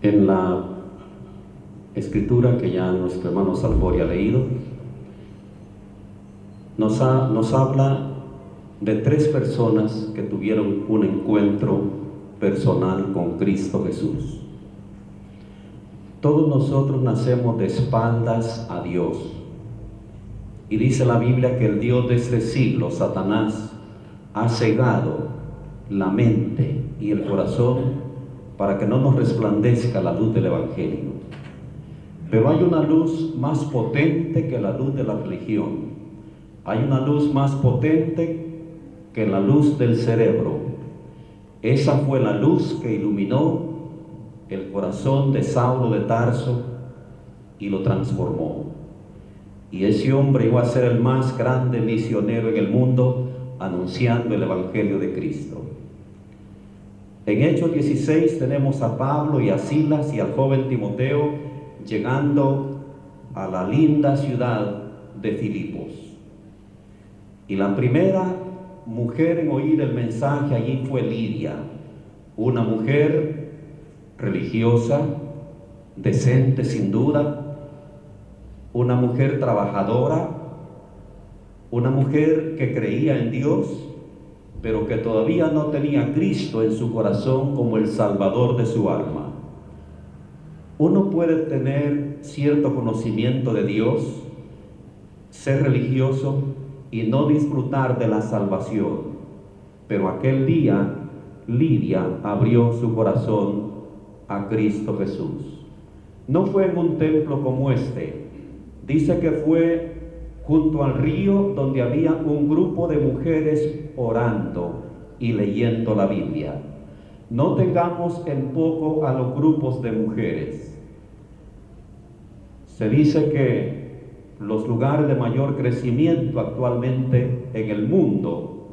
En la escritura que ya nuestro hermano Salvori ha leído, nos habla de 3 personas que tuvieron un encuentro personal con Cristo Jesús. Todos nosotros nacemos de espaldas a Dios. Y dice la Biblia que el Dios de este siglo, Satanás, ha cegado la mente y el corazón para que no nos resplandezca la luz del Evangelio. Pero hay una luz más potente que la luz de la religión. Hay una luz más potente que la luz del cerebro. Esa fue la luz que iluminó el corazón de Saulo de Tarso y lo transformó. Y ese hombre iba a ser el más grande misionero en el mundo, anunciando el Evangelio de Cristo. En Hechos 16 tenemos a Pablo y a Silas y al joven Timoteo llegando a la linda ciudad de Filipos. Y la primera mujer en oír el mensaje allí fue Lidia, una mujer religiosa, decente sin duda, una mujer trabajadora, una mujer que creía en Dios, pero que todavía no tenía a Cristo en su corazón como el Salvador de su alma. Uno puede tener cierto conocimiento de Dios, ser religioso y no disfrutar de la salvación, pero aquel día Lidia abrió su corazón a Cristo Jesús. No fue en un templo como este, dice que fue junto al río donde había un grupo de mujeres orando y leyendo la Biblia. No tengamos en poco a los grupos de mujeres. Se dice que los lugares de mayor crecimiento actualmente en el mundo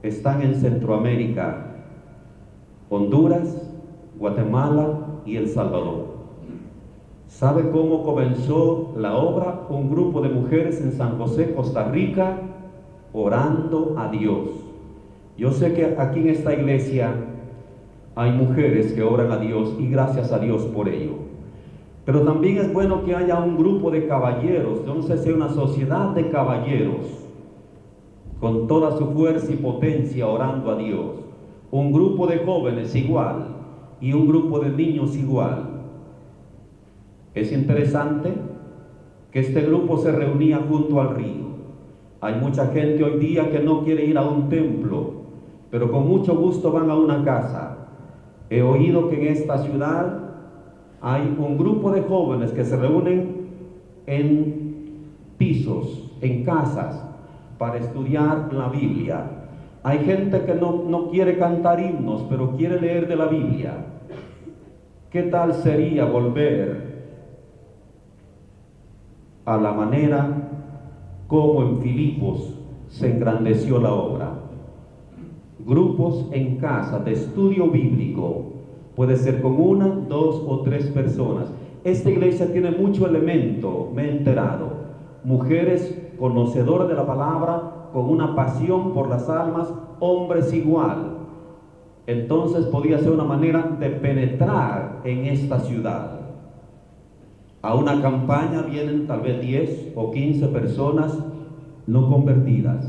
están en Centroamérica, Honduras, Guatemala y El Salvador. ¿Sabe cómo comenzó la obra? Un grupo de mujeres en San José, Costa Rica, orando a Dios. Yo sé que aquí en esta iglesia hay mujeres que oran a Dios y gracias a Dios por ello. Pero también es bueno que haya un grupo de caballeros, yo no sé si hay una sociedad de caballeros, con toda su fuerza y potencia orando a Dios. Un grupo de jóvenes igual y un grupo de niños igual. Es interesante que este grupo se reunía junto al río. Hay mucha gente hoy día que no quiere ir a un templo, pero con mucho gusto van a una casa. He oído que en esta ciudad hay un grupo de jóvenes que se reúnen en pisos, en casas, para estudiar la Biblia. Hay gente que no quiere cantar himnos, pero quiere leer de la Biblia. ¿Qué tal sería volver a la manera como en Filipos se engrandeció la obra? Grupos en casa de estudio bíblico, puede ser con 1, 2 o 3 personas. Esta iglesia tiene mucho elemento, me he enterado, mujeres conocedoras de la palabra, con una pasión por las almas, hombres igual. Entonces podía ser una manera de penetrar en esta ciudad. A una campaña vienen tal vez 10 o 15 personas no convertidas.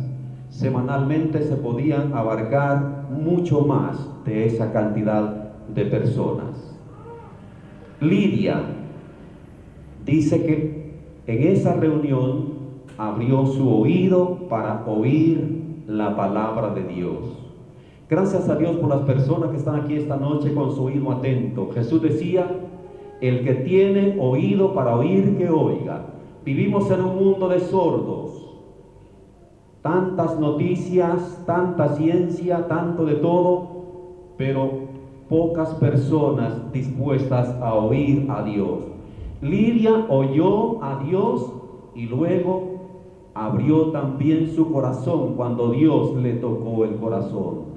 Semanalmente se podían abarcar mucho más de esa cantidad de personas. Lidia dice que en esa reunión abrió su oído para oír la palabra de Dios. Gracias a Dios por las personas que están aquí esta noche con su oído atento. Jesús decía: el que tiene oído para oír, que oiga. Vivimos en un mundo de sordos. Tantas noticias, tanta ciencia, tanto de todo, pero pocas personas dispuestas a oír a Dios. Lidia oyó a Dios y luego abrió también su corazón cuando Dios le tocó el corazón.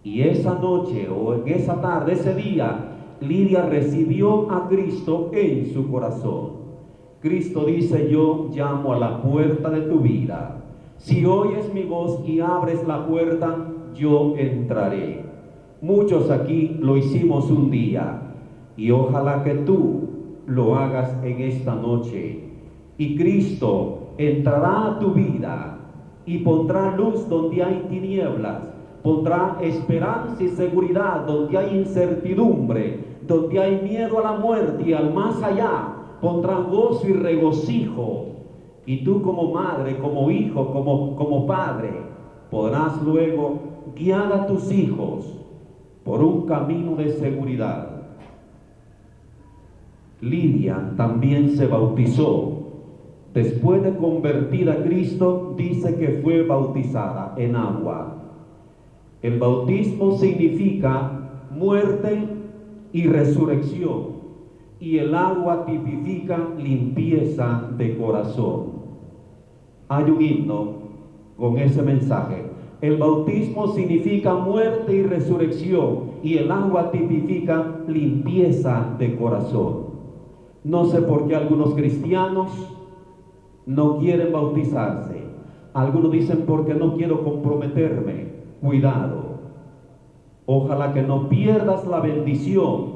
Y esa noche o en esa tarde, ese día, Lidia recibió a Cristo en su corazón. Cristo dice: yo llamo a la puerta de tu vida. Si oyes mi voz y abres la puerta, yo entraré. Muchos aquí lo hicimos un día. Y ojalá que tú lo hagas en esta noche. Y Cristo entrará a tu vida y pondrá luz donde hay tinieblas, pondrá esperanza y seguridad donde hay incertidumbre, donde hay miedo a la muerte y al más allá, pondrá gozo y regocijo. Y tú como madre, como hijo, como padre, podrás luego guiar a tus hijos por un camino de seguridad. Lidia también se bautizó. Después de convertir a Cristo, dice que fue bautizada en agua. El bautismo significa muerte y resurrección, y el agua tipifica limpieza de corazón. Hay un himno con ese mensaje. El bautismo significa muerte y resurrección, y el agua tipifica limpieza de corazón. No sé por qué algunos cristianos no quieren bautizarse. Algunos dicen porque no quiero comprometerme. Cuidado. Ojalá que no pierdas la bendición.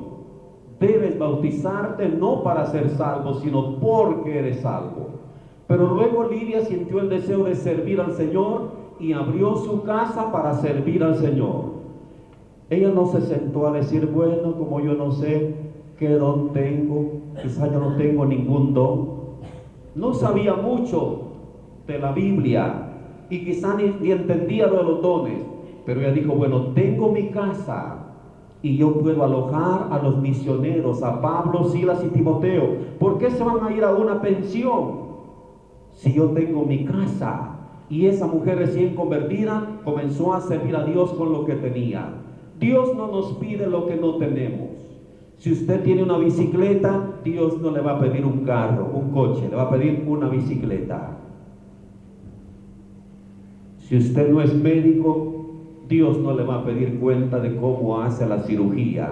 Debes bautizarte no para ser salvo, sino porque eres salvo. Pero luego Lidia sintió el deseo de servir al Señor y abrió su casa para servir al Señor. Ella no se sentó a decir, bueno, como yo no sé qué don tengo, quizás yo no tengo ningún don. No sabía mucho de la Biblia y quizás ni entendía lo de los dones, pero ella dijo, bueno, tengo mi casa y yo puedo alojar a los misioneros, a Pablo, Silas y Timoteo. ¿Por qué se van a ir a una pensión si yo tengo mi casa? Y esa mujer recién convertida comenzó a servir a Dios con lo que tenía. Dios no nos pide lo que no tenemos. Si usted tiene una bicicleta, Dios no le va a pedir un carro, un coche, le va a pedir una bicicleta. Si usted no es médico, Dios no le va a pedir cuenta de cómo hace la cirugía,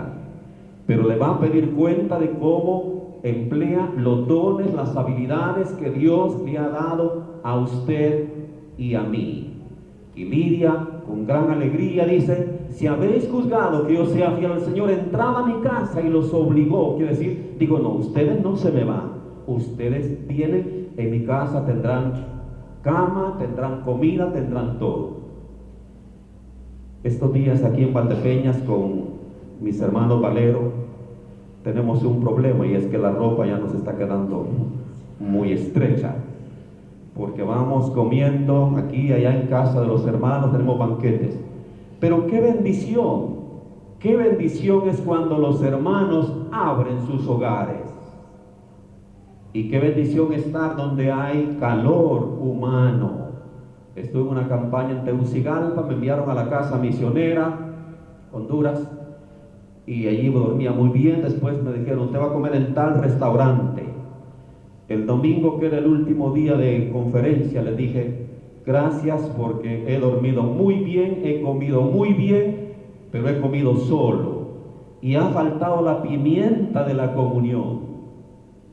pero le va a pedir cuenta de cómo emplea los dones, las habilidades que Dios le ha dado a usted y a mí. Y Lidia, con gran alegría, dice, si habéis juzgado que yo sea fiel al Señor, entrad a mi casa, y los obligó. Quiere decir, digo, no, ustedes no se me van, ustedes vienen, en mi casa tendrán cama, tendrán comida, tendrán todo. Estos días aquí en Valdepeñas con mis hermanos Valero tenemos un problema, y es que la ropa ya nos está quedando muy estrecha, porque vamos comiendo aquí y allá en casa de los hermanos, tenemos banquetes. Pero qué bendición es cuando los hermanos abren sus hogares. Y qué bendición estar donde hay calor humano. Estuve en una campaña en Tegucigalpa, me enviaron a la casa misionera, Honduras, y allí dormía muy bien. Después me dijeron, usted va a comer en tal restaurante. El domingo, que era el último día de conferencia, le dije, gracias porque he dormido muy bien, he comido muy bien, pero he comido solo. Y ha faltado la pimienta de la comunión.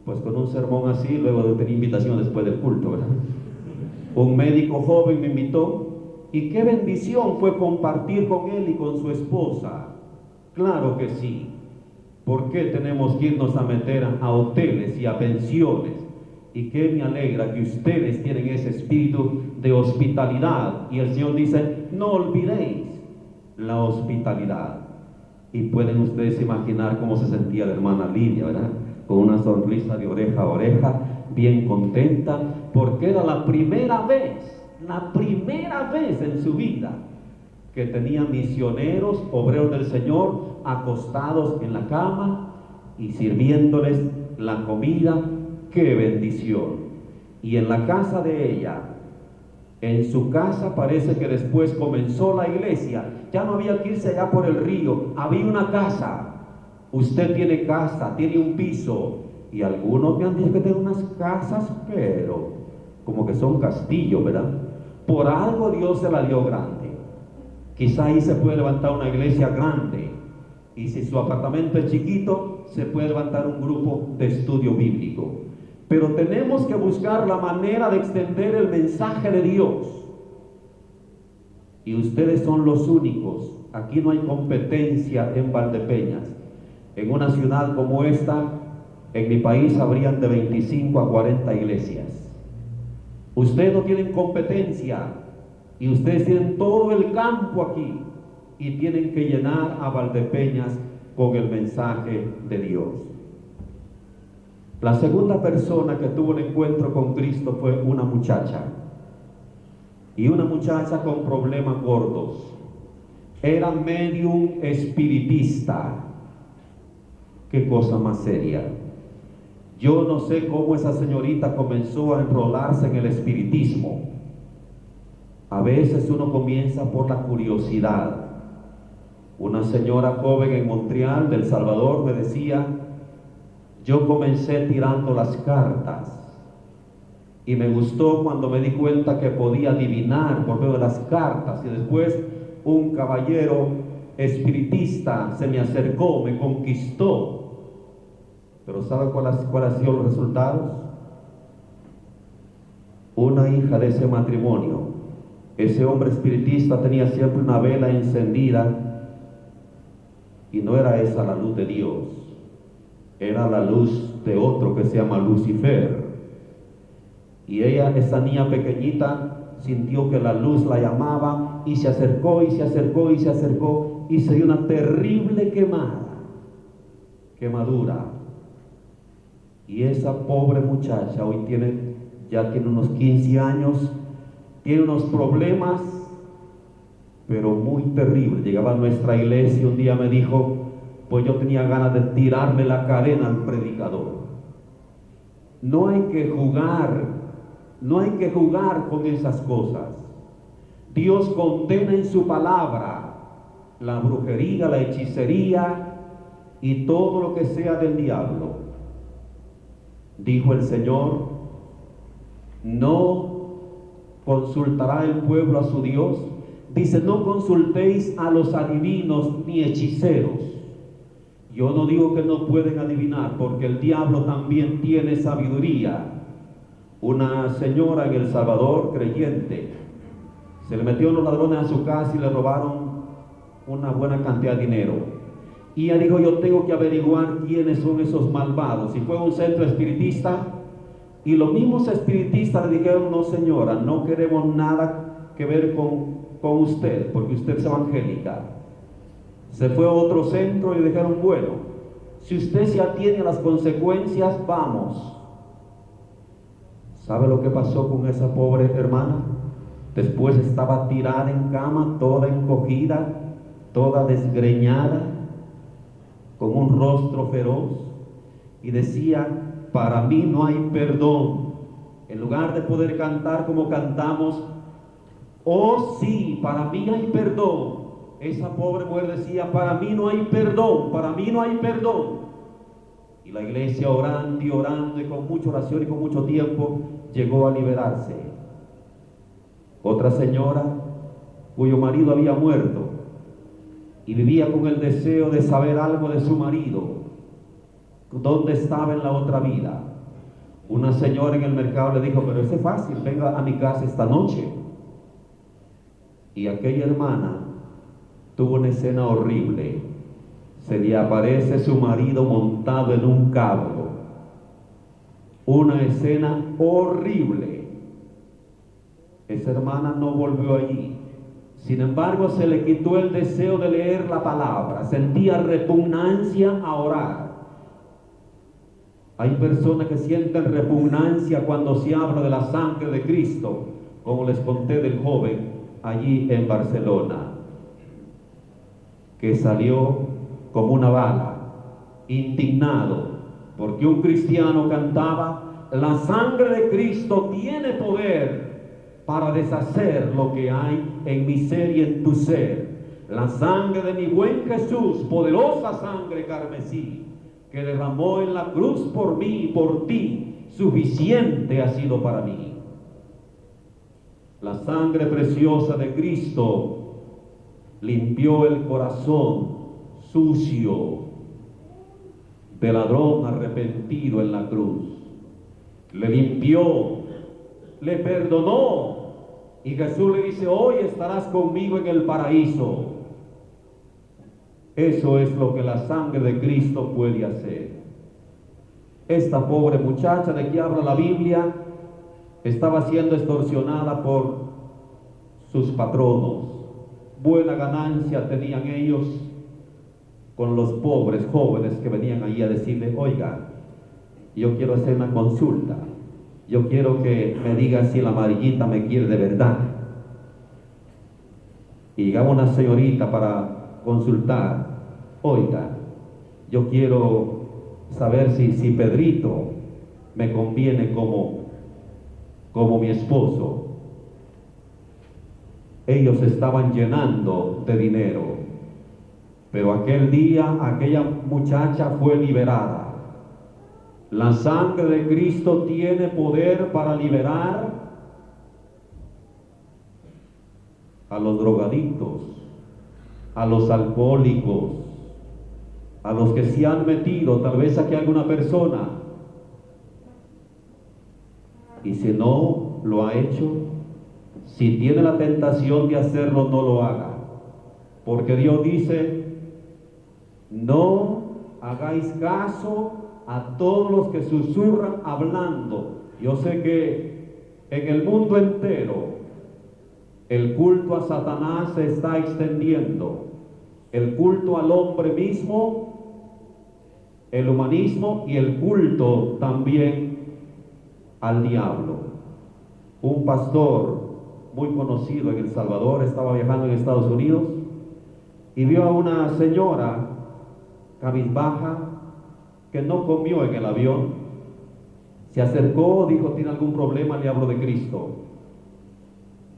Pues con un sermón así, luego de tener invitación después del culto, ¿verdad? Un médico joven me invitó, y qué bendición fue compartir con él y con su esposa. Claro que sí. ¿Por qué tenemos que irnos a meter a hoteles y a pensiones? Y que me alegra que ustedes tienen ese espíritu de hospitalidad. Y el Señor dice, no olvidéis la hospitalidad. Y pueden ustedes imaginar cómo se sentía la hermana Lidia, ¿verdad? Con una sonrisa de oreja a oreja, bien contenta, porque era la primera vez en su vida que tenía misioneros, obreros del Señor, acostados en la cama y sirviéndoles la comida. ¡Qué bendición! Y en la casa de ella, en su casa, parece que después comenzó la iglesia. Ya no había que irse allá por el río, había una casa. Usted tiene casa, tiene un piso, y algunos me han dicho que tienen unas casas, pero como que son castillos, ¿verdad? Por algo Dios se la dio grande. Quizá ahí se puede levantar una iglesia grande, y si su apartamento es chiquito, se puede levantar un grupo de estudio bíblico. Pero tenemos que buscar la manera de extender el mensaje de Dios. Y ustedes son los únicos. Aquí no hay competencia en Valdepeñas. En una ciudad como esta, en mi país habrían de 25 a 40 iglesias. Ustedes no tienen competencia y ustedes tienen todo el campo aquí y tienen que llenar a Valdepeñas con el mensaje de Dios. La segunda persona que tuvo un encuentro con Cristo fue una muchacha, y una muchacha con problemas gordos. Era medium espiritista. Qué cosa más seria. Yo no sé cómo esa señorita comenzó a enrolarse en el espiritismo. A veces uno comienza por la curiosidad. Una señora joven en Montreal, del Salvador, me decía: yo comencé tirando las cartas y me gustó cuando me di cuenta que podía adivinar por medio de las cartas, y después un caballero espiritista se me acercó, me conquistó. Pero ¿sabe cuál ha sido los resultados? Una hija de ese matrimonio. Ese hombre espiritista tenía siempre una vela encendida, y no era esa la luz de Dios, era la luz de otro que se llama Lucifer. Y ella, esa niña pequeñita, sintió que la luz la llamaba y se acercó y se acercó y se acercó, y se dio una terrible quemadura. Y esa pobre muchacha hoy ya tiene unos 15 años, tiene unos problemas, pero muy terribles. Llegaba a nuestra iglesia y un día me dijo: pues yo tenía ganas de tirarme la cadena al predicador. No hay que jugar con esas cosas. Dios condena en su palabra la brujería, la hechicería y todo lo que sea del diablo. Dijo el Señor: no consultará el pueblo a su Dios. Dice: no consultéis a los adivinos ni hechiceros. Yo no digo que no pueden adivinar, porque el diablo también tiene sabiduría. Una señora en El Salvador, creyente, se le metieron los ladrones a su casa y le robaron una buena cantidad de dinero. Y ella dijo: yo tengo que averiguar quiénes son esos malvados. Y fue a un centro espiritista, y los mismos espiritistas le dijeron: no, señora, no queremos nada que ver con usted, porque usted es evangélica. Se fue a otro centro y le dijeron: bueno, si usted se atiene a las consecuencias, vamos. ¿Sabe lo que pasó con esa pobre hermana? Después estaba tirada en cama, toda encogida, toda desgreñada, con un rostro feroz, y decía: para mí no hay perdón. En lugar de poder cantar como cantamos: oh sí, para mí hay perdón, esa pobre mujer decía: para mí no hay perdón, para mí no hay perdón. Y la iglesia orando y con mucha oración y con mucho tiempo llegó a liberarse. Otra señora cuyo marido había muerto y vivía con el deseo de saber algo de su marido, dónde estaba en la otra vida. Una señora en el mercado le dijo: pero eso es fácil, venga a mi casa esta noche. Y aquella hermana tuvo una escena horrible. Se le aparece su marido montado en un cabro. Una escena horrible. Esa hermana no volvió allí. Sin embargo, se le quitó el deseo de leer la palabra. Sentía repugnancia a orar. Hay personas que sienten repugnancia cuando se habla de la sangre de Cristo, como les conté del joven allí en Barcelona, que salió como una bala, indignado, porque un cristiano cantaba: la sangre de Cristo tiene poder para deshacer lo que hay en mi ser y en tu ser. La sangre de mi buen Jesús, poderosa sangre carmesí, que derramó en la cruz por mí y por ti, suficiente ha sido para mí. La sangre preciosa de Cristo limpió el corazón sucio de ladrón arrepentido en la cruz. Le limpió, le perdonó, y Jesús le dice: hoy estarás conmigo en el paraíso. Eso es lo que la sangre de Cristo puede hacer. Esta pobre muchacha de que habla la Biblia estaba siendo extorsionada por sus patronos. Buena ganancia tenían ellos con los pobres jóvenes que venían allí a decirle: oiga, yo quiero hacer una consulta, yo quiero que me diga si la amarillita me quiere de verdad. Y llegaba una señorita para consultar: oiga, yo quiero saber si Pedrito me conviene como mi esposo. Ellos estaban llenando de dinero, pero aquel día aquella muchacha fue liberada. La sangre de Cristo tiene poder para liberar a los drogadictos, a los alcohólicos, a los que se han metido. Tal vez aquí hay alguna persona, y si no lo ha hecho, si tiene la tentación de hacerlo, no lo haga, porque Dios dice: no hagáis caso a todos los que susurran hablando. Yo sé que en el mundo entero el culto a Satanás se está extendiendo, el culto al hombre mismo, el humanismo, y el culto también al diablo. Un pastor muy conocido en El Salvador estaba viajando en Estados Unidos y vio a una señora cabizbaja que no comió en el avión. Se acercó, dijo: ¿tiene algún problema? Le hablo de Cristo.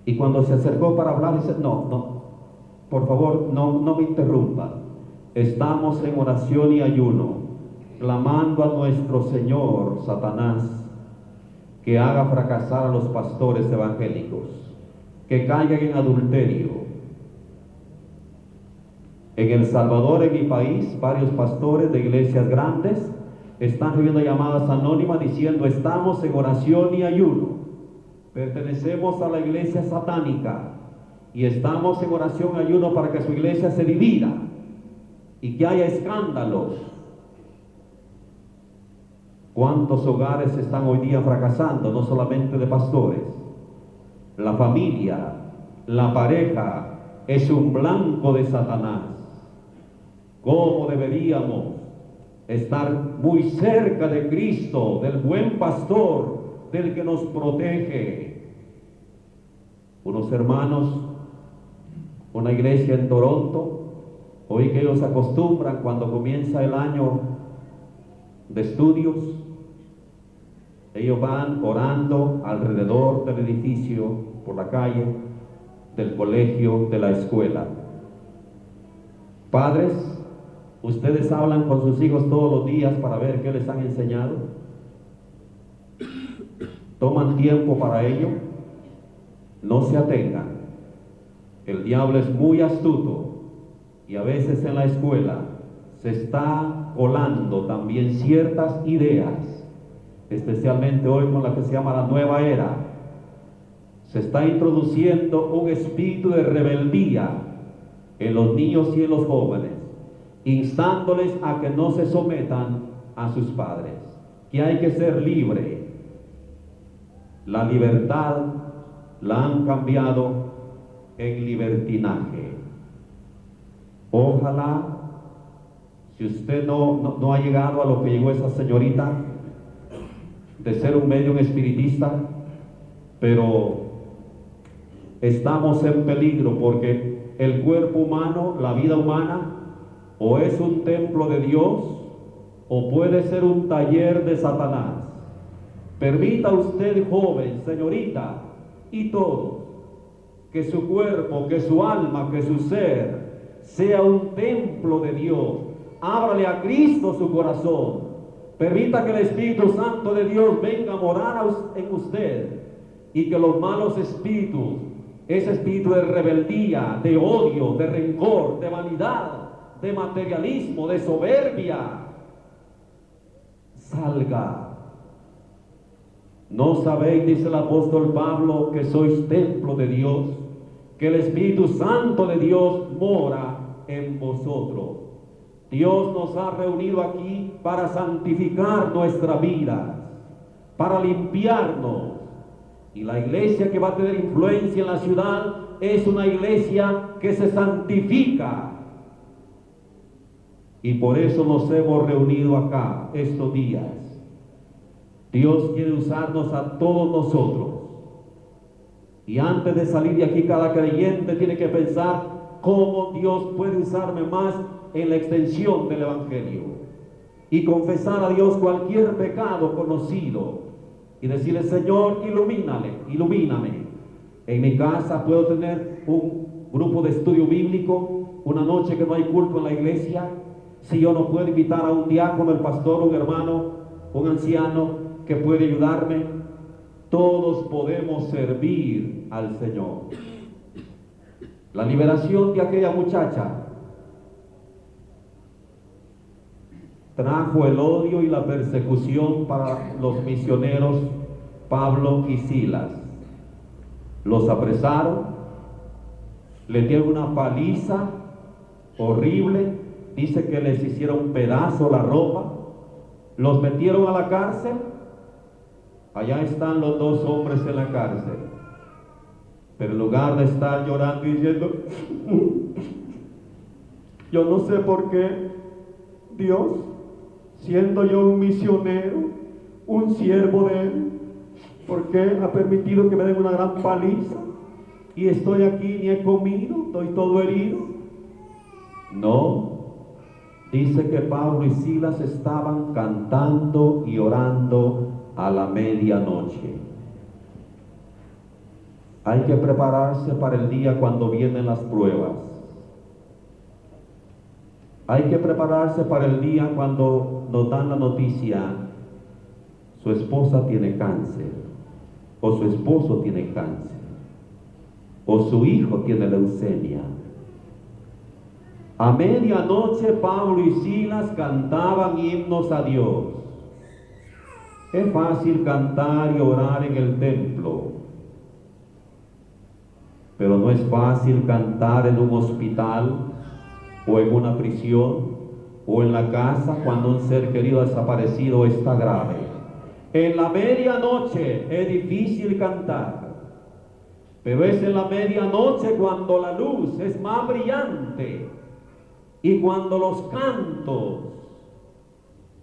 Y cuando se acercó para hablar, dice: no, por favor, no me interrumpa. Estamos en oración y ayuno, clamando a nuestro Señor Satanás que haga fracasar a los pastores evangélicos, que caigan en adulterio. En El Salvador, en mi país, varios pastores de iglesias grandes están recibiendo llamadas anónimas diciendo: estamos en oración y ayuno, pertenecemos a la iglesia satánica y estamos en oración y ayuno para que su iglesia se divida y que haya escándalos. ¿Cuántos hogares están hoy día fracasando? No solamente de pastores. La familia, la pareja es un blanco de Satanás. ¿Cómo deberíamos estar muy cerca de Cristo, del buen pastor, del que nos protege? Unos hermanos, una iglesia en Toronto, oí que ellos acostumbran cuando comienza el año de estudios, ellos van orando alrededor del edificio, por la calle, del colegio, de la escuela. Padres, ¿ustedes hablan con sus hijos todos los días para ver qué les han enseñado? ¿Toman tiempo para ello? No se atengan. El diablo es muy astuto y a veces en la escuela se está colando también ciertas ideas, especialmente hoy con la que se llama la nueva era. Se está introduciendo un espíritu de rebeldía en los niños y en los jóvenes, instándoles a que no se sometan a sus padres, que hay que ser libre. La libertad la han cambiado en libertinaje. Ojalá, si usted no ha llegado a lo que llegó esa señorita, de ser un medium espiritista, pero estamos en peligro porque el cuerpo humano, la vida humana, o es un templo de Dios o puede ser un taller de Satanás. Permita usted, joven, señorita, y todos, que su cuerpo, que su alma, que su ser sea un templo de Dios. Ábrale a Cristo su corazón. Permita que el Espíritu Santo de Dios venga a morar en usted y que los malos espíritus, ese espíritu de rebeldía, de odio, de rencor, de vanidad, de materialismo, de soberbia, salga. ¿No sabéis, dice el apóstol Pablo, que sois templo de Dios, que el Espíritu Santo de Dios mora en vosotros? Dios nos ha reunido aquí para santificar nuestra vida, para limpiarnos. Y la iglesia que va a tener influencia en la ciudad es una iglesia que se santifica. Y por eso nos hemos reunido acá estos días. Dios quiere usarnos a todos nosotros. Y antes de salir de aquí, cada creyente tiene que pensar cómo Dios puede usarme más en la extensión del Evangelio. Y confesar a Dios cualquier pecado conocido. Y decirle: Señor, ilumíname. En mi casa puedo tener un grupo de estudio bíblico, una noche que no hay culto en la iglesia. Si yo no puedo invitar a un diácono, el pastor, un hermano, un anciano que puede ayudarme, todos podemos servir al Señor. La liberación de aquella muchacha trajo el odio y la persecución para los misioneros Pablo y Silas. Los apresaron, les dieron una paliza horrible, dice que les hicieron pedazo la ropa, los metieron a la cárcel. Allá están los dos hombres en la cárcel, pero en lugar de estar llorando y diciendo: yo no sé por qué Dios, siendo yo un misionero, un siervo de Él, ¿por qué ha permitido que me den una gran paliza? Y estoy aquí, ni he comido, estoy todo herido. No, dice que Pablo y Silas estaban cantando y orando a la medianoche. Hay que prepararse para el día cuando vienen las pruebas. Hay que prepararse para el día cuando nos dan la noticia: su esposa tiene cáncer, o su esposo tiene cáncer, o su hijo tiene leucemia. A medianoche Pablo y Silas cantaban himnos a Dios. Es fácil cantar y orar en el templo, pero no es fácil cantar en un hospital, o en una prisión, o en la casa cuando un ser querido desaparecido está grave. En la medianoche es difícil cantar, pero es en la medianoche cuando la luz es más brillante y cuando los cantos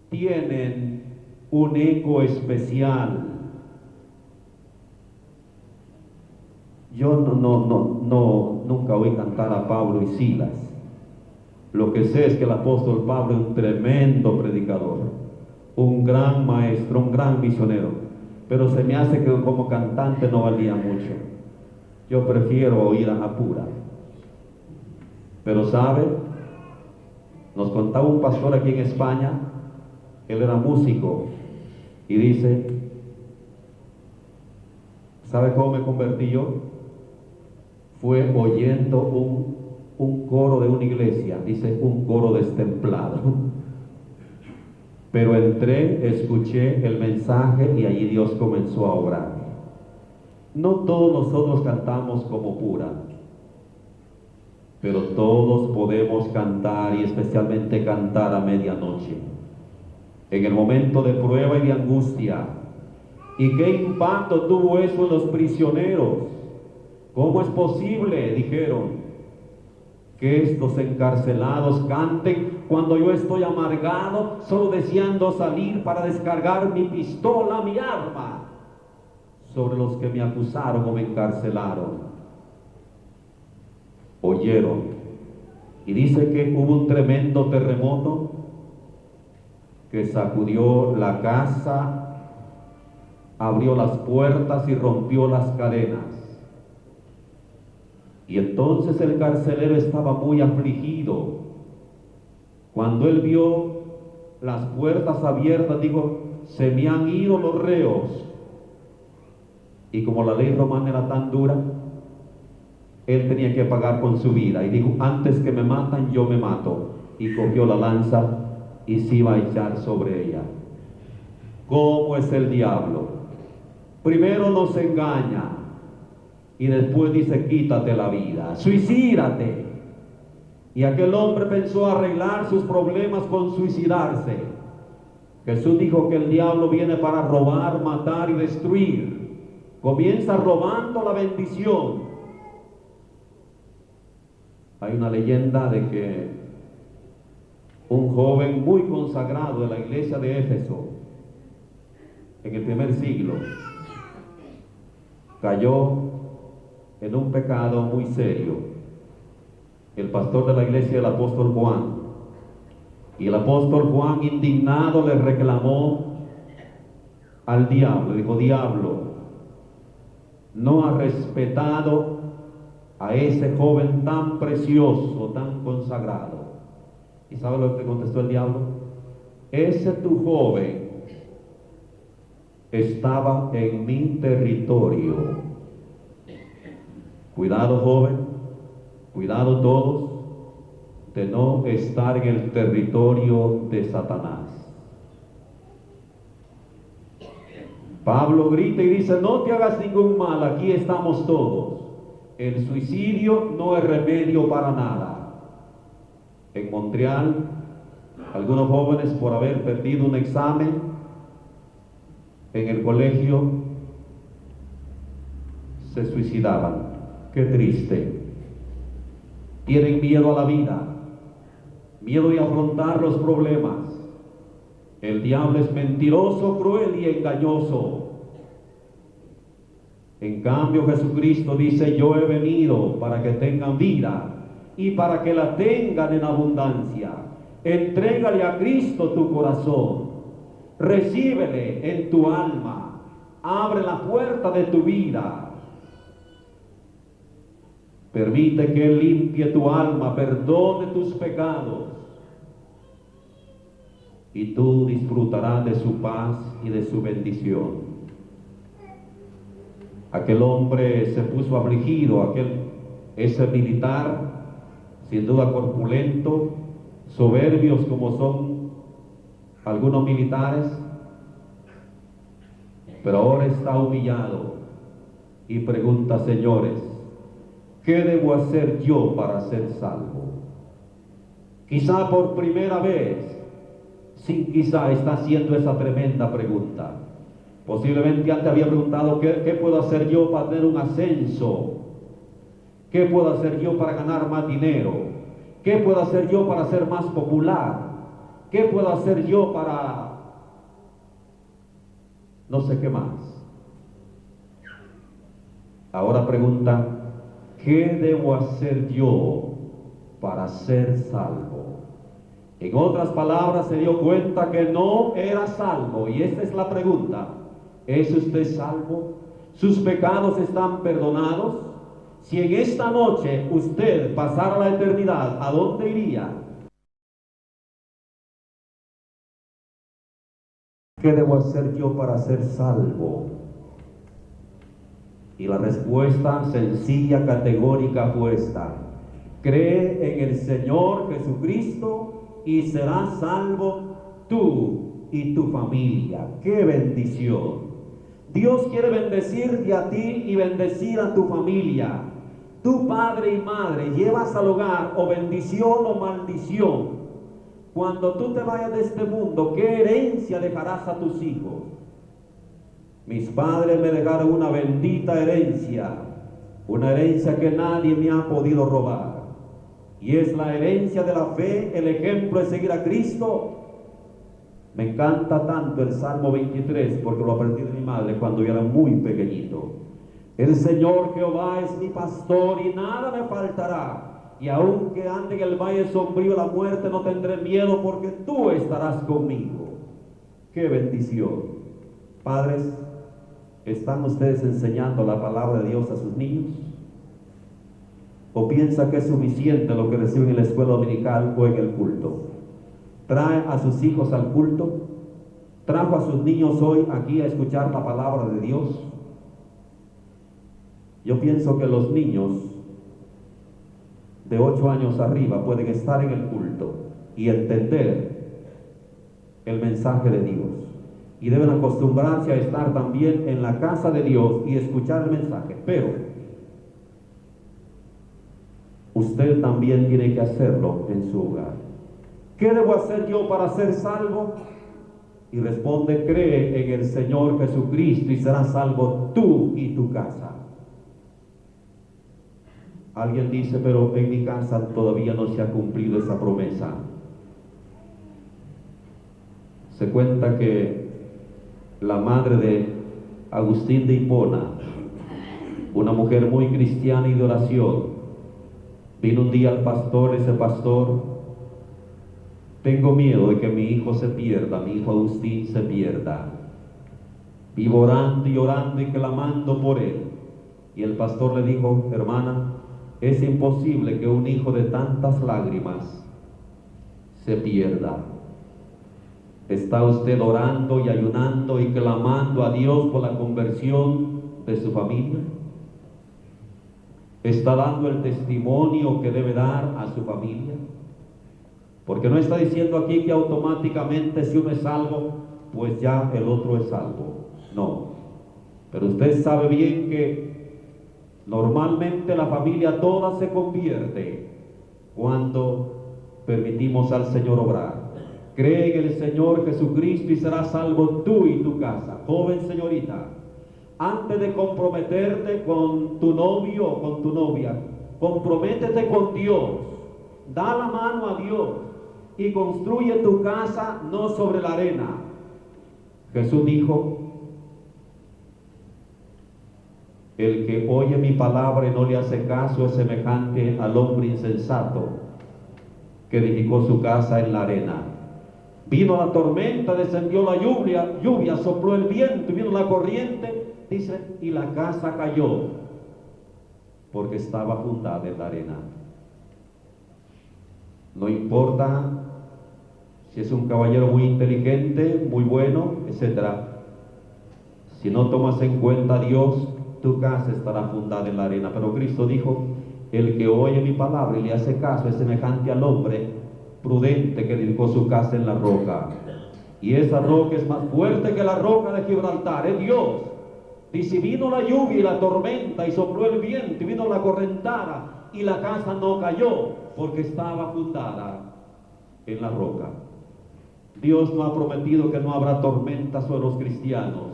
tienen un eco especial. Yo nunca oí cantar a Pablo y Silas. Lo que sé es que el apóstol Pablo es un tremendo predicador, un gran maestro, un gran misionero, pero se me hace que como cantante no valía mucho. Yo prefiero oír a Apura. Pero ¿sabe? Nos contaba un pastor aquí en España, él era músico, y dice: ¿sabe cómo me convertí yo? Fue oyendo un coro de una iglesia, dice, un coro destemplado. Pero entré, escuché el mensaje y allí Dios comenzó a obrar. No todos nosotros cantamos como Pura, pero todos podemos cantar, y especialmente cantar a medianoche, en el momento de prueba y de angustia. ¿Y qué impacto tuvo eso en los prisioneros? ¿Cómo es posible, dijeron, que estos encarcelados canten cuando yo estoy amargado, solo deseando salir para descargar mi pistola, mi arma, sobre los que me acusaron o me encarcelaron? Oyeron, y dice que hubo un tremendo terremoto que sacudió la casa, abrió las puertas y rompió las cadenas. Y entonces el carcelero estaba muy afligido. Cuando él vio las puertas abiertas, dijo: se me han ido los reos. Y como la ley romana era tan dura, él tenía que pagar con su vida. Y dijo: antes que me matan, yo me mato. Y cogió la lanza y se iba a echar sobre ella. ¿Cómo es el diablo? Primero nos engaña y después dice: quítate la vida, suicídate. Y aquel hombre pensó arreglar sus problemas con suicidarse. Jesús dijo que el diablo viene para robar, matar y destruir. Comienza robando la bendición. Hay una leyenda de que un joven muy consagrado de la iglesia de Éfeso, en el primer siglo, cayó en un pecado muy serio. El pastor de la iglesia, el apóstol Juan, y el apóstol Juan, indignado, le reclamó al diablo. Dijo: diablo, no ha respetado a ese joven tan precioso, tan consagrado. ¿Y sabe lo que contestó el diablo? Ese tu joven estaba en mi territorio. Cuidado, joven, cuidado todos, de no estar en el territorio de Satanás. Pablo grita y dice: no te hagas ningún mal, aquí estamos todos. El suicidio no es remedio para nada. En Montreal, algunos jóvenes, por haber perdido un examen en el colegio, se suicidaban. Qué triste. Tienen miedo a la vida, miedo de afrontar los problemas. El diablo es mentiroso, cruel y engañoso. En cambio, Jesucristo dice: yo he venido para que tengan vida y para que la tengan en abundancia. Entrégale a Cristo tu corazón, recíbele en tu alma, abre la puerta de tu vida, permite que Él limpie tu alma, perdone tus pecados, y tú disfrutarás de su paz y de su bendición. Aquel hombre se puso afligido, ese militar, sin duda corpulento, soberbios como son algunos militares, pero ahora está humillado y pregunta: señores, ¿qué debo hacer yo para ser salvo? Quizá por primera vez, quizá está haciendo esa tremenda pregunta. Posiblemente antes había preguntado: ¿qué puedo hacer yo para tener un ascenso? ¿Qué puedo hacer yo para ganar más dinero? ¿Qué puedo hacer yo para ser más popular? ¿Qué puedo hacer yo para no sé qué más? Ahora pregunta: ¿qué debo hacer yo para ser salvo? En otras palabras, se dio cuenta que no era salvo. Y esta es la pregunta: ¿es usted salvo? ¿Sus pecados están perdonados? Si en esta noche usted pasara la eternidad, ¿a dónde iría? ¿Qué debo hacer yo para ser salvo? Y la respuesta sencilla, categórica fue esta: cree en el Señor Jesucristo y serás salvo tú y tu familia. ¡Qué bendición! Dios quiere bendecirte a ti y bendecir a tu familia. Tu padre y madre, llevas al hogar o bendición o maldición. Cuando tú te vayas de este mundo, ¿qué herencia dejarás a tus hijos? Mis padres me dejaron una bendita herencia, una herencia que nadie me ha podido robar. Y es la herencia de la fe, el ejemplo de seguir a Cristo. Me encanta tanto el Salmo 23 porque lo aprendí de mi madre cuando yo era muy pequeñito. El Señor Jehová es mi pastor y nada me faltará. Y aunque ande en el valle sombrío de la muerte, no tendré miedo porque tú estarás conmigo. ¡Qué bendición! Padres, ¿están ustedes enseñando la palabra de Dios a sus niños? ¿O piensa que es suficiente lo que reciben en la escuela dominical o en el culto? ¿Trae a sus hijos al culto? ¿Trajo a sus niños hoy aquí a escuchar la palabra de Dios? Yo pienso que los niños de 8 años arriba pueden estar en el culto y entender el mensaje de Dios, y deben acostumbrarse a estar también en la casa de Dios y escuchar el mensaje. Pero usted también tiene que hacerlo en su hogar. ¿Qué debo hacer yo para ser salvo? Y responde: cree en el Señor Jesucristo y serás salvo tú y tu casa. Alguien dice: pero en mi casa todavía no se ha cumplido esa promesa. Se cuenta que la madre de Agustín de Hipona, una mujer muy cristiana y de oración, vino un día al pastor. Ese pastor: tengo miedo de que mi hijo se pierda, mi hijo Agustín se pierda. Vivo orando y clamando por él. Y el pastor le dijo: hermana, es imposible que un hijo de tantas lágrimas se pierda. ¿Está usted orando y ayunando y clamando a Dios por la conversión de su familia? ¿Está dando el testimonio que debe dar a su familia? Porque no está diciendo aquí que automáticamente si uno es salvo, pues ya el otro es salvo. No. Pero usted sabe bien que normalmente la familia toda se convierte cuando permitimos al Señor obrar. Cree en el Señor Jesucristo y serás salvo tú y tu casa. Joven señorita, antes de comprometerte con tu novio o con tu novia, comprométete con Dios. Da la mano a Dios y construye tu casa no sobre la arena. Jesús dijo: el que oye mi palabra y no le hace caso es semejante al hombre insensato que edificó su casa en la arena. Vino la tormenta, descendió la lluvia, sopló el viento y vino la corriente, dice, y la casa cayó, porque estaba fundada en la arena. No importa si es un caballero muy inteligente, muy bueno, etc. Si no tomas en cuenta a Dios, tu casa estará fundada en la arena. Pero Cristo dijo: el que oye mi palabra y le hace caso es semejante al hombre prudente que edificó su casa en la roca. Y esa roca es más fuerte que la roca de Gibraltar, es Dios. Y si vino la lluvia y la tormenta y sopló el viento y vino la correntada y la casa no cayó, porque estaba fundada en la roca. Dios no ha prometido que no habrá tormentas sobre los cristianos,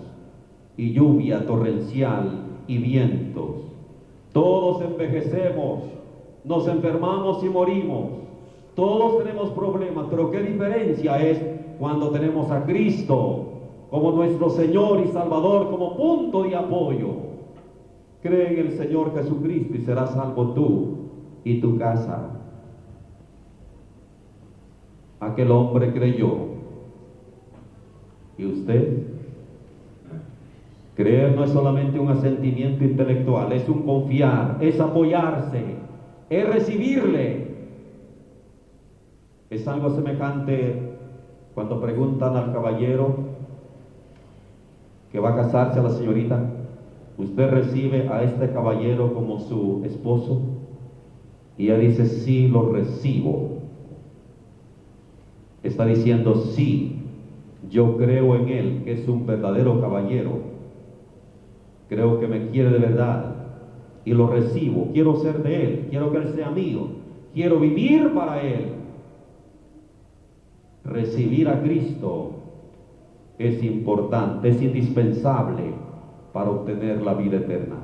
y lluvia torrencial y vientos. Todos envejecemos, nos enfermamos y morimos. Todos tenemos problemas, pero qué diferencia es cuando tenemos a Cristo como nuestro Señor y Salvador, como punto de apoyo. Cree en el Señor Jesucristo y serás salvo tú y tu casa. Aquel hombre creyó. ¿Y usted? Creer no es solamente un asentimiento intelectual, es un confiar, es apoyarse, es recibirle. Es algo semejante cuando preguntan al caballero que va a casarse a la señorita: ¿usted recibe a este caballero como su esposo? Y ella dice: sí, lo recibo. Está diciendo: sí, yo creo en él, que es un verdadero caballero. Creo que me quiere de verdad y lo recibo. Quiero ser de él, quiero que él sea mío, quiero vivir para él. Recibir a Cristo es importante, es indispensable para obtener la vida eterna.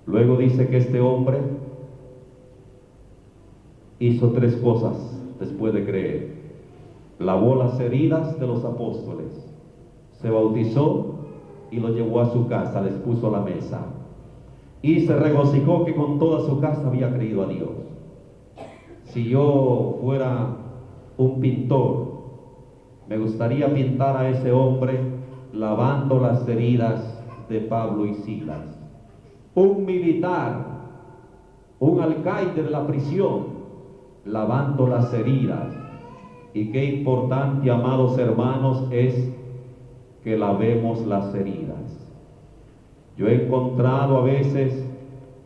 Luego dice que este hombre hizo 3 cosas después de creer. Lavó las heridas de los apóstoles, se bautizó y lo llevó a su casa, les puso a la mesa y se regocijó que con toda su casa había creído a Dios. Si yo fuera un pintor, me gustaría pintar a ese hombre lavando las heridas de Pablo y Silas. Un militar, un alcaide de la prisión, lavando las heridas. Y qué importante, amados hermanos, es que lavemos las heridas. Yo he encontrado a veces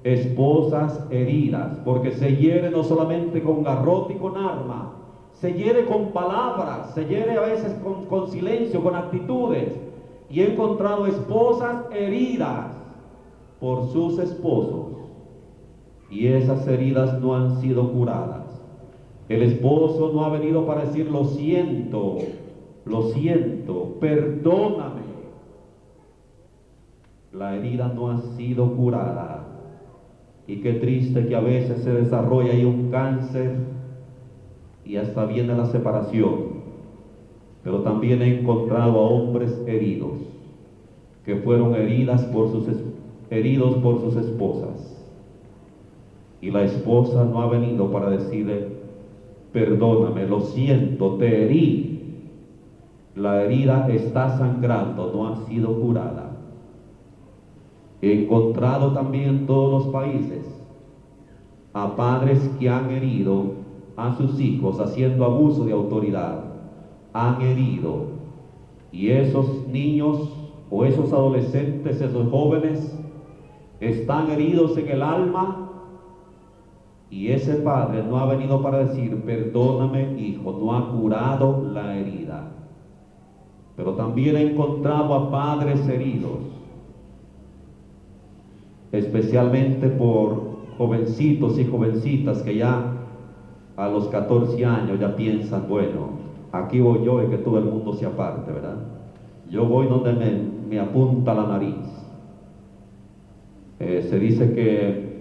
esposas heridas, porque se hiere no solamente con garrote y con arma, se hiere con palabras, se hiere a veces con silencio, con actitudes. Y he encontrado esposas heridas por sus esposos, y esas heridas no han sido curadas. El esposo no ha venido para decir lo siento, perdóname. La herida no ha sido curada. Y qué triste que a veces se desarrolla ahí un cáncer y hasta viene la separación. Pero también he encontrado a hombres heridos, que fueron heridos por sus esposas. Y la esposa no ha venido para decirle, perdóname, lo siento, te herí. La herida está sangrando, no ha sido curada. He encontrado también en todos los países a padres que han herido a sus hijos haciendo abuso de autoridad. Han herido. Y esos niños o esos adolescentes, esos jóvenes, están heridos en el alma. Y ese padre no ha venido para decir, perdóname, hijo, no ha curado la herida. Pero también he encontrado a padres heridos, especialmente por jovencitos y jovencitas que ya a los 14 años ya piensan, bueno, aquí voy yo y que todo el mundo se aparte, ¿verdad? Yo voy donde me apunta la nariz. Se dice que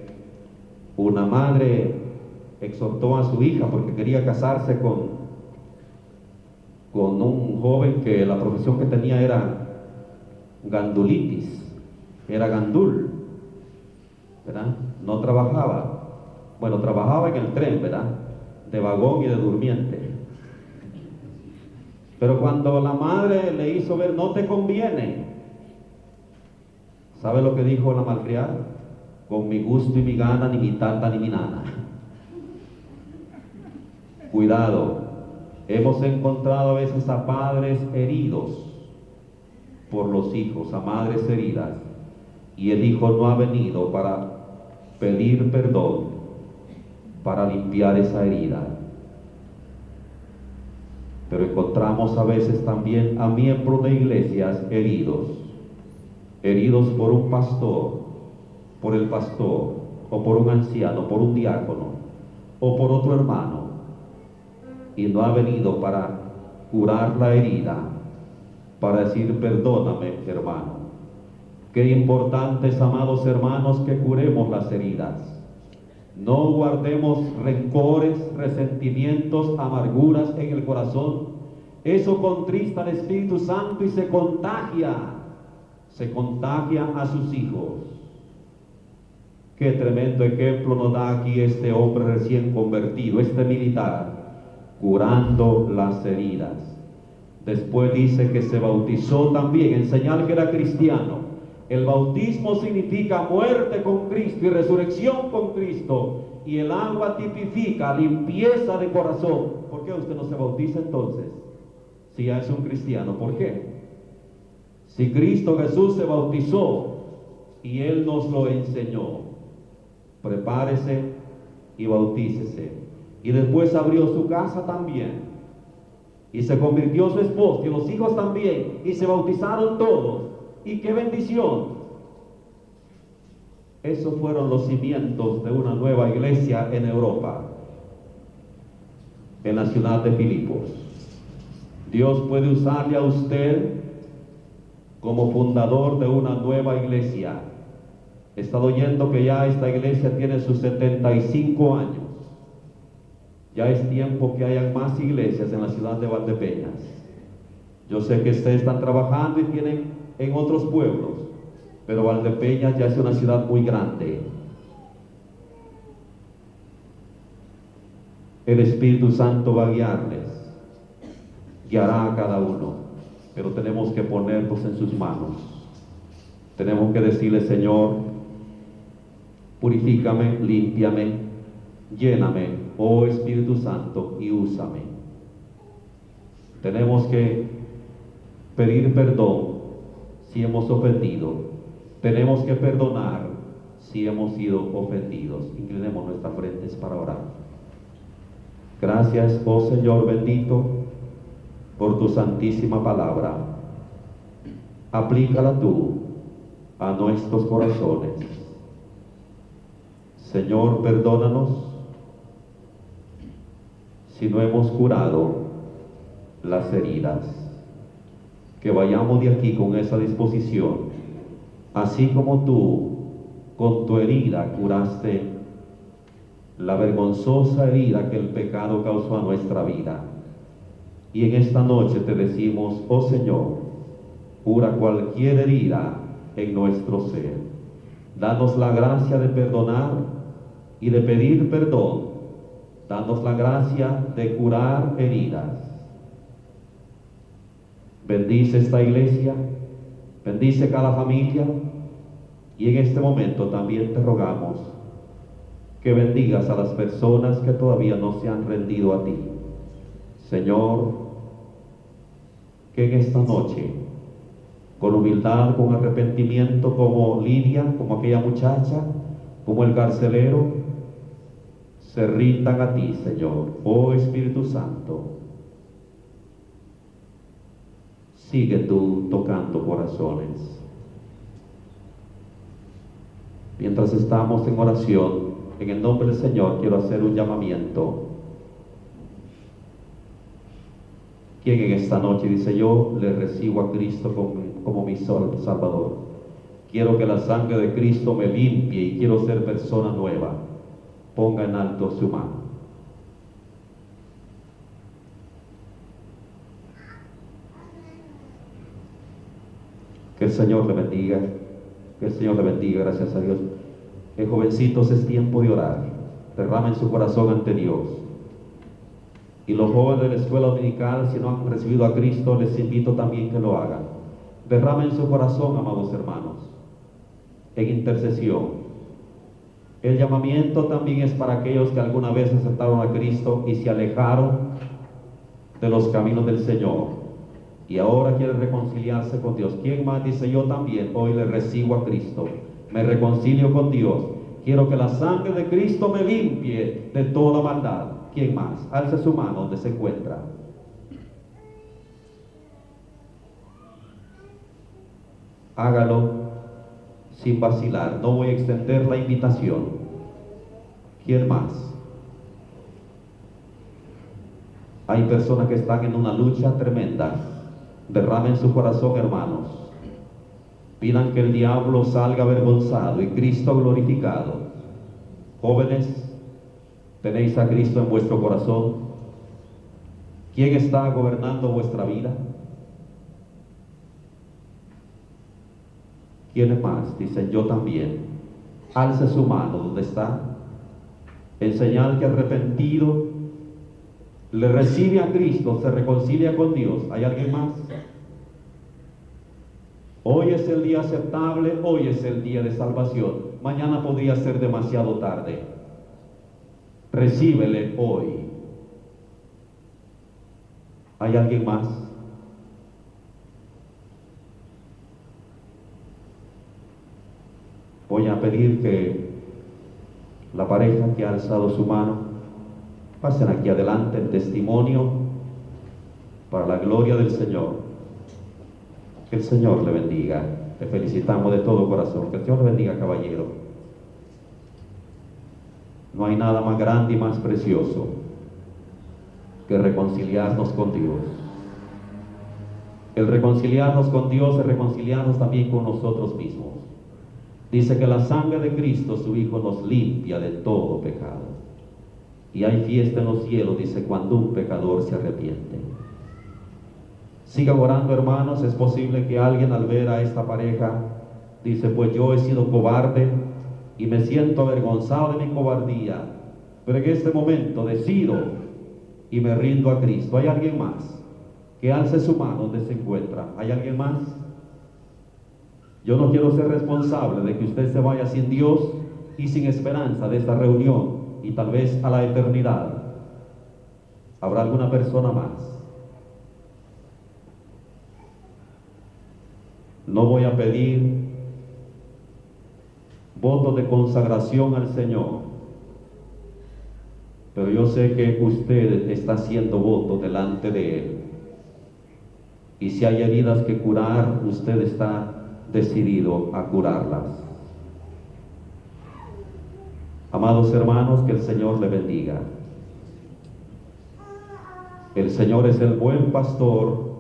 una madre exhortó a su hija porque quería casarse con un joven que la profesión que tenía era gandulitis, era gandul, ¿verdad? No trabajaba, bueno, trabajaba en el tren, ¿verdad? De vagón y de durmiente. Pero cuando la madre le hizo ver, no te conviene, ¿sabe lo que dijo la malcriada? Con mi gusto y mi gana, ni mi tata ni mi nana. Cuidado, hemos encontrado a veces a padres heridos por los hijos, a madres heridas, y el hijo no ha venido para pedir perdón, para limpiar esa herida. Pero encontramos a veces también a miembros de iglesias heridos por un pastor, por el pastor, o por un anciano, por un diácono, o por otro hermano, y no ha venido para curar la herida, para decir perdóname, hermano. Qué importante es, amados hermanos, que curemos las heridas. No guardemos rencores, resentimientos, amarguras en el corazón. Eso contrista al Espíritu Santo y se contagia a sus hijos. Qué tremendo ejemplo nos da aquí este hombre recién convertido, este militar, curando las heridas. Después dice que se bautizó también, en señal que era cristiano. El bautismo significa muerte con Cristo y resurrección con Cristo. Y el agua tipifica limpieza de corazón. ¿Por qué usted no se bautiza entonces? Si ya es un cristiano, ¿por qué? Si Cristo Jesús se bautizó y Él nos lo enseñó. Prepárese y bautícese. Y después abrió su casa también. Y se convirtió su esposo y los hijos también. Y se bautizaron todos. ¡Y qué bendición! Esos fueron los cimientos de una nueva iglesia en Europa, en la ciudad de Filipos. Dios puede usarle a usted como fundador de una nueva iglesia. He estado oyendo que ya esta iglesia tiene sus 75 años. Ya es tiempo que hayan más iglesias en la ciudad de Valdepeñas. Yo sé que ustedes están trabajando y tienen en otros pueblos, pero Valdepeñas ya es una ciudad muy grande. El Espíritu Santo va a guiará a cada uno, pero tenemos que ponernos en sus manos. Tenemos que decirle, Señor, purifícame, límpiame, lléname, oh Espíritu Santo, y úsame. Tenemos que pedir perdón si hemos ofendido. Tenemos que perdonar si hemos sido ofendidos. Inclinemos nuestras frentes para orar. Gracias, oh Señor bendito, por tu santísima palabra. Aplícala tú a nuestros corazones. Señor, perdónanos si no hemos curado las heridas. Que vayamos de aquí con esa disposición, así como tú con tu herida curaste la vergonzosa herida que el pecado causó a nuestra vida. Y en esta noche te decimos, oh Señor, cura cualquier herida en nuestro ser. Danos la gracia de perdonar y de pedir perdón. Danos la gracia de curar heridas. Bendice esta iglesia, bendice cada familia, y en este momento también te rogamos que bendigas a las personas que todavía no se han rendido a ti. Señor, que en esta noche, con humildad, con arrepentimiento, como Lidia, como aquella muchacha, como el carcelero, se rindan a ti, Señor. Oh Espíritu Santo, sigue tú tocando corazones. Mientras estamos en oración, en el nombre del Señor quiero hacer un llamamiento. ¿Quién en esta noche dice: yo le recibo a Cristo como mi Salvador? Quiero que la sangre de Cristo me limpie y quiero ser persona nueva. Ponga en alto su mano. Que el Señor le bendiga. Que el Señor le bendiga, gracias a Dios. Jovencitos, es tiempo de orar. Derramen su corazón ante Dios. Y los jóvenes de la escuela dominical, si no han recibido a Cristo, les invito también que lo hagan. Derramen su corazón, amados hermanos, en intercesión. El llamamiento también es para aquellos que alguna vez aceptaron a Cristo y se alejaron de los caminos del Señor y ahora quieren reconciliarse con Dios. ¿Quién más dice: yo también hoy le recibo a Cristo, me reconcilio con Dios, quiero que la sangre de Cristo me limpie de toda maldad? ¿Quién más? Alce su mano donde se encuentra. Hágalo sin vacilar. No voy a extender la invitación. ¿Quién más? Hay personas que están en una lucha tremenda. Derramen su corazón, hermanos. Pidan que el diablo salga avergonzado y Cristo glorificado. Jóvenes, ¿tenéis a Cristo en vuestro corazón? ¿Quién está gobernando vuestra vida? ¿Quiénes más? Dicen: yo también. Alce su mano donde está, en señal que arrepentido le recibe a Cristo, se reconcilia con Dios. ¿Hay alguien más? Hoy es el día aceptable, hoy es el día de salvación. Mañana podría ser demasiado tarde. Recíbele hoy. ¿Hay alguien más? Voy a pedir que la pareja que ha alzado su mano pasen aquí adelante en testimonio para la gloria del Señor. Que el Señor le bendiga. Le felicitamos de todo corazón. Que el Señor le bendiga, caballero. No hay nada más grande y más precioso que reconciliarnos con Dios. El reconciliarnos con Dios es reconciliarnos también con nosotros mismos. Dice que la sangre de Cristo, su Hijo, nos limpia de todo pecado. Y hay fiesta en los cielos, dice, cuando un pecador se arrepiente. Sigan orando, hermanos. Es posible que alguien, al ver a esta pareja, dice: pues yo he sido cobarde y me siento avergonzado de mi cobardía, pero en este momento decido y me rindo a Cristo. ¿Hay alguien más? Que alce su mano donde se encuentra. ¿Hay alguien más? Yo no quiero ser responsable de que usted se vaya sin Dios y sin esperanza de esta reunión y tal vez a la eternidad. ¿Habrá alguna persona más? No voy a pedir votos de consagración al Señor, pero yo sé que usted está haciendo votos delante de Él. Y si hay heridas que curar, usted está decidido a curarlas. Amados hermanos, que el Señor le bendiga. El Señor es el buen pastor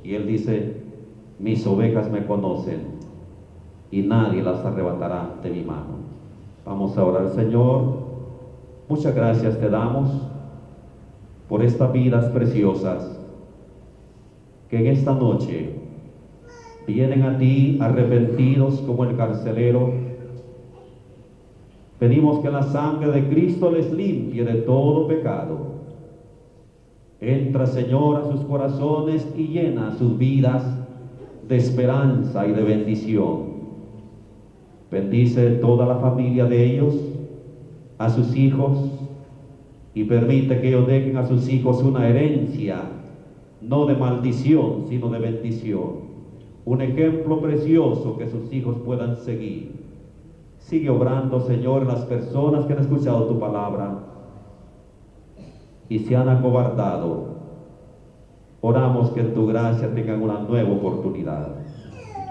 y Él dice, mis ovejas me conocen y nadie las arrebatará de mi mano. Vamos a orar. Señor, muchas gracias te damos por estas vidas preciosas que en esta noche vienen a ti arrepentidos como el carcelero. Pedimos que la sangre de Cristo les limpie de todo pecado. Entra, Señor, a sus corazones y llena sus vidas de esperanza y de bendición. Bendice toda la familia de ellos, a sus hijos, y permite que ellos dejen a sus hijos una herencia, no de maldición, sino de bendición. Un ejemplo precioso que sus hijos puedan seguir. Sigue obrando, Señor, en las personas que han escuchado tu palabra y se han acobardado. Oramos que en tu gracia tengan una nueva oportunidad.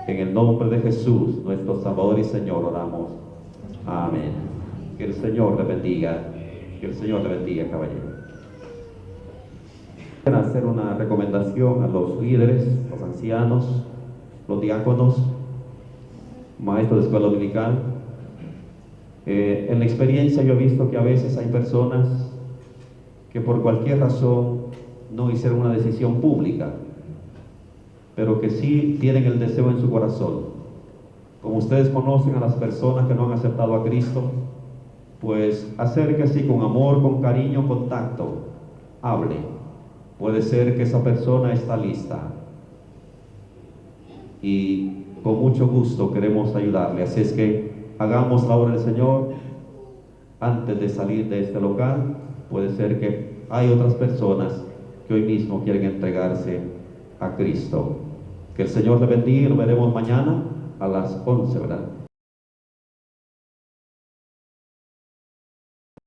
En el nombre de Jesús, nuestro Salvador y Señor, oramos. Amén. Que el Señor le bendiga. Que el Señor le bendiga, caballero. Quiero hacer una recomendación a los líderes, los ancianos, los diáconos, maestros de escuela dominical. En la experiencia yo he visto que a veces hay personas que por cualquier razón no hicieron una decisión pública, pero que sí tienen el deseo en su corazón. Como ustedes conocen a las personas que no han aceptado a Cristo, pues acérquese con amor, con cariño, con tacto, hable. Puede ser que esa persona está lista y con mucho gusto queremos ayudarle. Así es que hagamos la obra del Señor antes de salir de este local. Puede ser que hay otras personas que hoy mismo quieren entregarse a Cristo. Que el Señor le bendiga y nos veremos mañana a las 11, ¿verdad?